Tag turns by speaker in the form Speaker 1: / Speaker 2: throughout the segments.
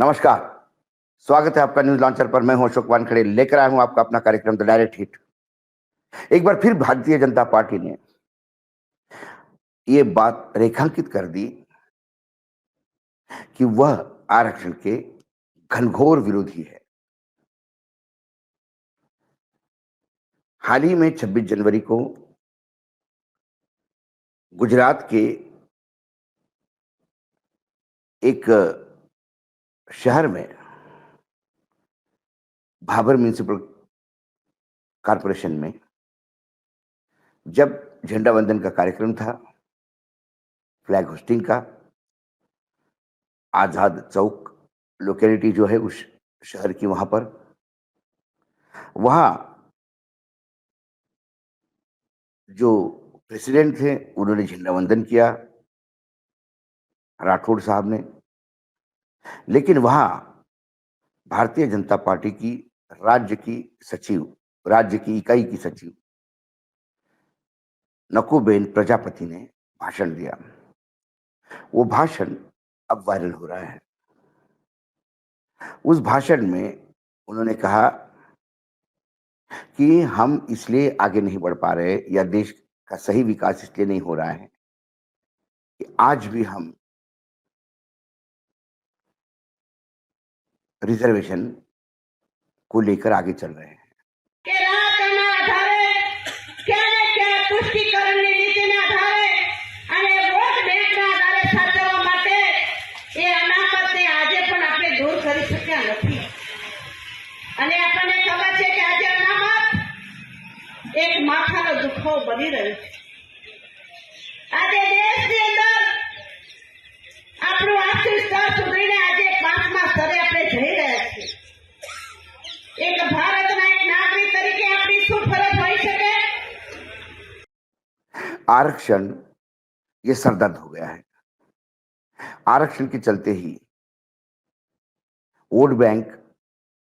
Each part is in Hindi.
Speaker 1: नमस्कार। स्वागत है आपका न्यूज लॉन्चर पर। मैं हूं अशोक वानखेड़े, लेकर आया हूं आपका अपना कार्यक्रम द डायरेक्ट हिट। एक बार फिर भारतीय जनता पार्टी ने ये बात रेखांकित कर दी कि वह आरक्षण के घनघोर विरोधी है। हाल ही में 26 जनवरी को गुजरात के एक शहर में भाबर म्युनिसिपल कॉर्पोरेशन में जब झंडा वंदन का कार्यक्रम था, फ्लैग होस्टिंग का, आजाद चौक लोकेलिटी जो है उस शहर की, वहां जो प्रेसिडेंट थे उन्होंने झंडा वंदन किया, राठौड़ साहब ने। लेकिन वहां भारतीय जनता पार्टी की राज्य की सचिव, राज्य की इकाई की सचिव नकुबेन प्रजापति ने भाषण दिया। वो भाषण अब वायरल हो रहा है। उस भाषण में उन्होंने कहा कि हम इसलिए आगे नहीं बढ़ पा रहे या देश का सही विकास इसलिए नहीं हो रहा है कि आज भी हम रिजर्वेशन को लेकर आगे चल रहे हैं।
Speaker 2: एक माथाનો દુખાવો બની રહ્યો છે। આજે દેશની અંદર આપણું આર્થિક સ્તર સુધરીને આજે 5મા સ્તરે આપણે જઈ રહ્યા છીએ। એક ભારતના એક નાગરિક તરીકે આપણી શું ફરજ હોઈ શકે?
Speaker 1: आरक्षण ये सरदर्द हो गया है। आरक्षण के चलते ही वोट बैंक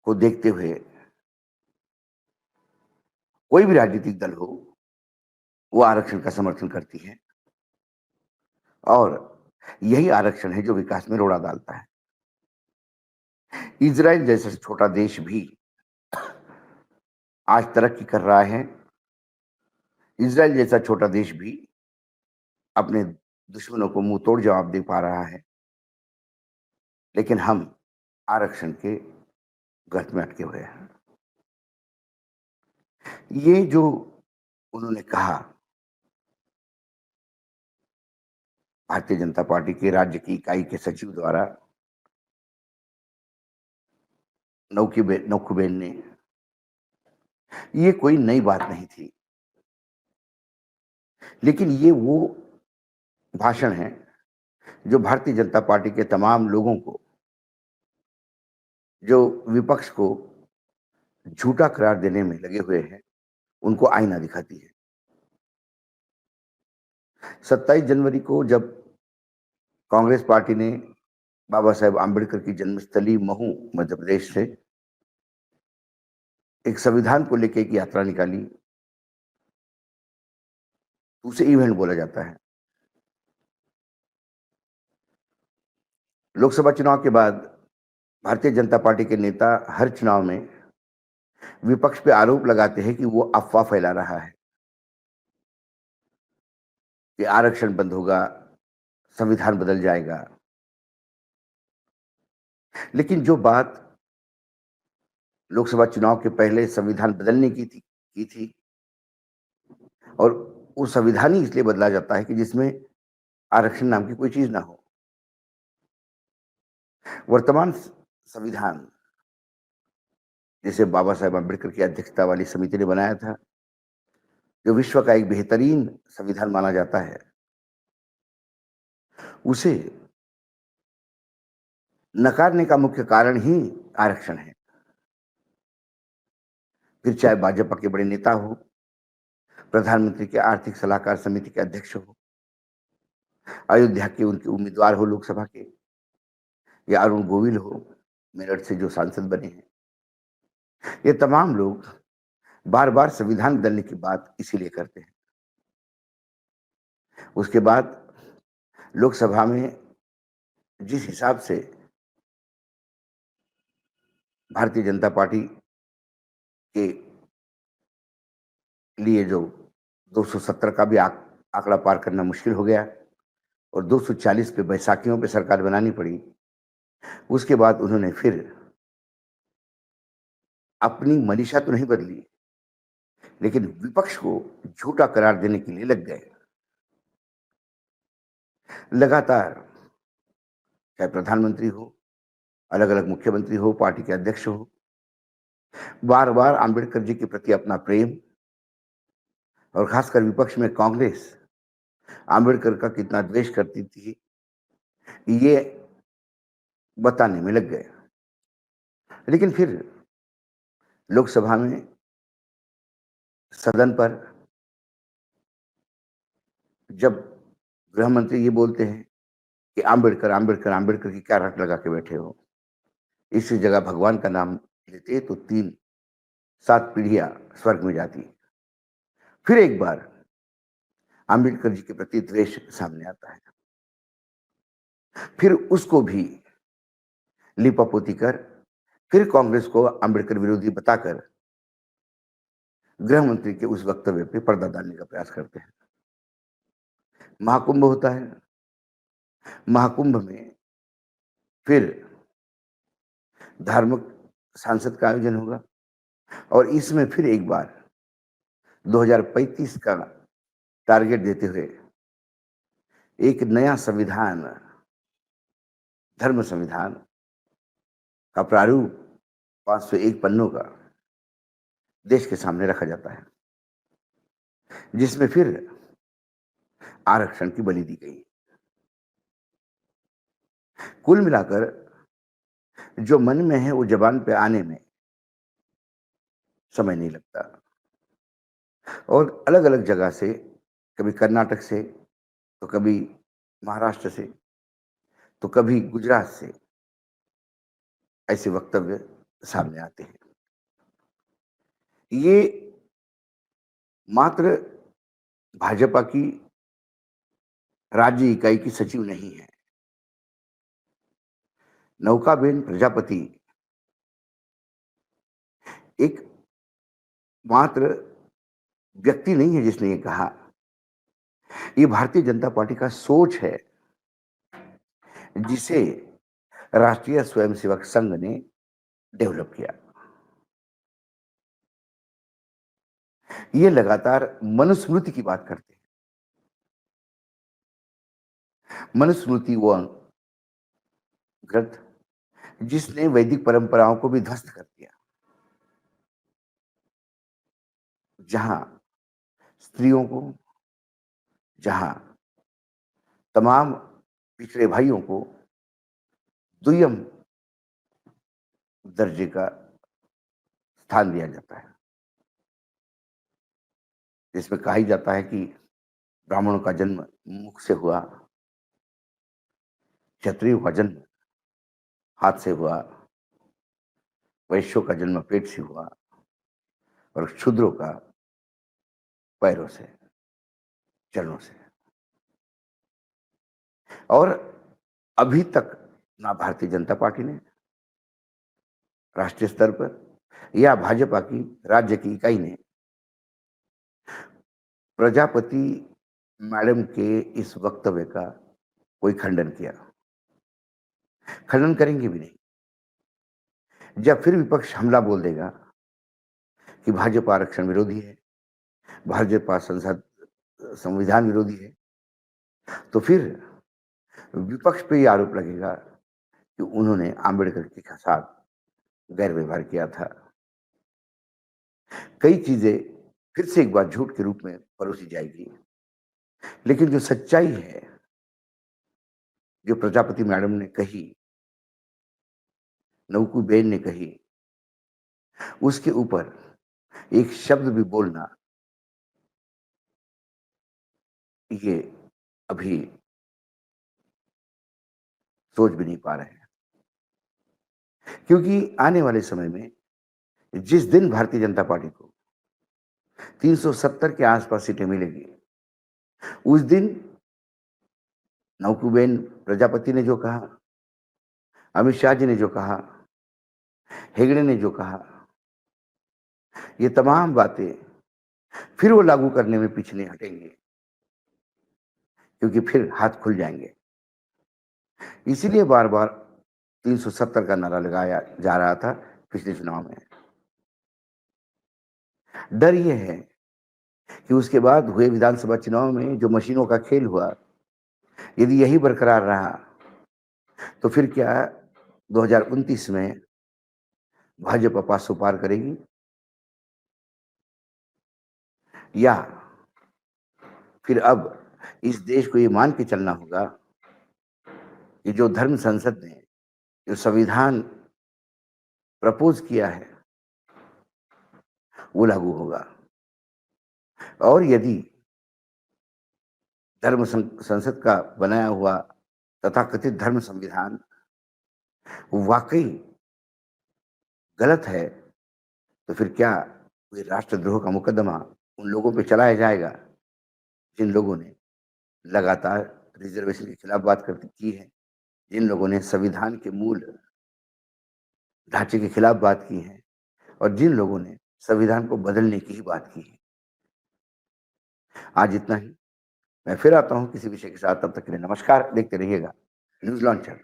Speaker 1: को देखते हुए कोई भी राजनीतिक दल हो, वो आरक्षण का समर्थन करती है और यही आरक्षण है जो विकास में रोड़ा डालता है। इजराइल जैसा छोटा देश भी आज तरक्की कर रहा है। इजराइल जैसा छोटा देश भी अपने दुश्मनों को मुंह तोड़ जवाब दे पा रहा है, लेकिन हम आरक्षण के गर्त में अटके हुए हैं। ये जो उन्होंने कहा, भारतीय जनता पार्टी के राज्य की इकाई के सचिव द्वारा नौकुबेन ने, ये कोई नई बात नहीं थी, लेकिन ये वो भाषण है जो भारतीय जनता पार्टी के तमाम लोगों को, जो विपक्ष को झूठा करार देने में लगे हुए हैं, उनको आईना दिखाती है। 27 जनवरी को जब कांग्रेस पार्टी ने बाबा साहेब आंबेडकर की जन्मस्थली महू मध्य प्रदेश से एक संविधान को लेकर एक यात्रा निकाली, उसे इवेंट बोला जाता है। लोकसभा चुनाव के बाद भारतीय जनता पार्टी के नेता हर चुनाव में विपक्ष पे आरोप लगाते हैं कि वो अफवाह फैला रहा है कि आरक्षण बंद होगा, संविधान बदल जाएगा। लेकिन जो बात लोकसभा चुनाव के पहले संविधान बदलने की थी, और वो संविधान ही इसलिए बदला जाता है कि जिसमें आरक्षण नाम की कोई चीज ना हो। वर्तमान संविधान जिसे बाबा साहेब आंबेडकर की अध्यक्षता वाली समिति ने बनाया था, जो विश्व का एक बेहतरीन संविधान माना जाता है, उसे नकारने का मुख्य कारण ही आरक्षण है। फिर चाहे भाजपा के बड़े नेता हो, प्रधानमंत्री के आर्थिक सलाहकार समिति के अध्यक्ष हो, अयोध्या के उनके उम्मीदवार हो लोकसभा के, या अरुण गोविल हो मेरठ से जो सांसद बने हैं, ये तमाम लोग बार बार संविधान बदलने की बात इसीलिए करते हैं। उसके बाद लोकसभा में जिस हिसाब से भारतीय जनता पार्टी के लिए जो 270 का भी आंकड़ा पार करना मुश्किल हो गया और 240 पे बैसाखियों पे सरकार बनानी पड़ी। उसके बाद उन्होंने फिर अपनी मंशा तो नहीं बदली, लेकिन विपक्ष को झूठा करार देने के लिए लग गए। लगातार चाहे प्रधानमंत्री हो, अलग-अलग मुख्यमंत्री हो, पार्टी के अध्यक्ष हो, बार-बार अंबेडकर जी के प्रति अपना प्रेम और खासकर विपक्ष में कांग्रेस अंबेडकर का कितना द्वेष करती थी, ये बताने में लग गए। लेकिन फिर लोकसभा में सदन पर जब गृह मंत्री ये बोलते हैं कि अंबेडकर, अंबेडकर, अंबेडकर की क्या रट लगा के बैठे हो? इसी जगह भगवान का नाम लेते तो 3-7 पीढ़ियां स्वर्ग में जाती। फिर एक बार अंबेडकर जी के प्रति द्वेष सामने आता है। फिर उसको भी लीपापोती कर फिर कांग्रेस को अंबेडकर विरोधी बताकर गृह मंत्री के उस वक्तव्य पे पर्दा डालने का प्रयास करते हैं। महाकुंभ होता है। महाकुंभ में फिर धार्मिक सांसद का आयोजन होगा और इसमें फिर एक बार 2035 का टारगेट देते हुए एक नया संविधान, धर्म संविधान का प्रारूप 501 पन्नों का देश के सामने रखा जाता है, जिसमें फिर आरक्षण की बलि दी गई। कुल मिलाकर जो मन में है वो जबान पे आने में समय नहीं लगता और अलग-अलग जगह से, कभी कर्नाटक से, तो कभी महाराष्ट्र से, तो कभी गुजरात से ऐसे वक्तव्य सामने आते हैं। ये मात्र भाजपा की राज्य इकाई की सचिव नहीं है। नौकाबेन प्रजापति एक मात्र व्यक्ति नहीं है जिसने ये कहा। ये भारतीय जनता पार्टी का सोच है, जिसे राष्ट्रीय स्वयंसेवक संघ ने डेवलप किया। ये लगातार मनुस्मृति की बात करते हैं। मनुस्मृति वो ग्रंथ जिसने वैदिक परंपराओं को भी ध्वस्त कर दिया, जहां स्त्रियों को, जहां तमाम पिछड़े भाइयों को दुय्यम दर्जे का स्थान दिया जाता है, जिसमें कहा ही जाता है कि ब्राह्मणों का जन्म मुख से हुआ, क्षत्रियों का जन्म हाथ से हुआ, वैश्यों का जन्म पेट से हुआ और शूद्रों का पैरों से, चरणों से। और अभी तक ना भारतीय जनता पार्टी ने राष्ट्रीय स्तर पर या भाजपा की राज्य की इकाई ने प्रजापति मैडम के इस वक्तव्य का कोई खंडन किया। खंडन करेंगे भी नहीं। जब फिर विपक्ष हमला बोल देगा कि भाजपा आरक्षण विरोधी है, भाजपा संविधान विरोधी है, तो फिर विपक्ष पे ये आरोप लगेगा कि उन्होंने अंबेडकर के साथ गैर व्यवहार किया था। कई चीजें फिर से एक बार झूठ के रूप में परोसी जाएगी, लेकिन जो सच्चाई है, जो प्रजापति मैडम ने कही, नौकू बेन ने कही, उसके ऊपर एक शब्द भी बोलना ये अभी सोच भी नहीं पा रहे हैं। क्योंकि आने वाले समय में जिस दिन भारतीय जनता पार्टी को 370 के आसपास सीटें मिलेगी, उस दिन नौकूबेन प्रजापति ने जो कहा, अमित शाह जी ने जो कहा हेगड़े ने जो कहा, ये तमाम बातें फिर वो लागू करने में पीछे नहीं हटेंगे, क्योंकि फिर हाथ खुल जाएंगे। इसीलिए बार बार 370 का नारा लगाया जा रहा था पिछले चुनाव में। डर ये है कि उसके बाद हुए विधानसभा चुनाव में जो मशीनों का खेल हुआ, यदि यही बरकरार रहा तो फिर क्या 2029 में भाजपा 500 पार करेगी, या फिर अब इस देश को ये मान के चलना होगा कि जो धर्म संसद ने जो संविधान प्रपोज किया है वो लागू होगा। और यदि धर्म संसद का बनाया हुआ तथाकथित धर्म संविधान वाकई गलत है, तो फिर क्या कोई राष्ट्रद्रोह का मुकदमा उन लोगों पे चलाया जाएगा जिन लोगों ने लगातार रिजर्वेशन के खिलाफ बात करती की है, जिन लोगों ने संविधान के मूल ढांचे के खिलाफ बात की है, और जिन लोगों ने संविधान को बदलने की ही बात की है। आज इतना ही। मैं फिर आता हूं किसी विषय के साथ, तब तक के लिए नमस्कार। देखते रहिएगा न्यूज लॉन्चर।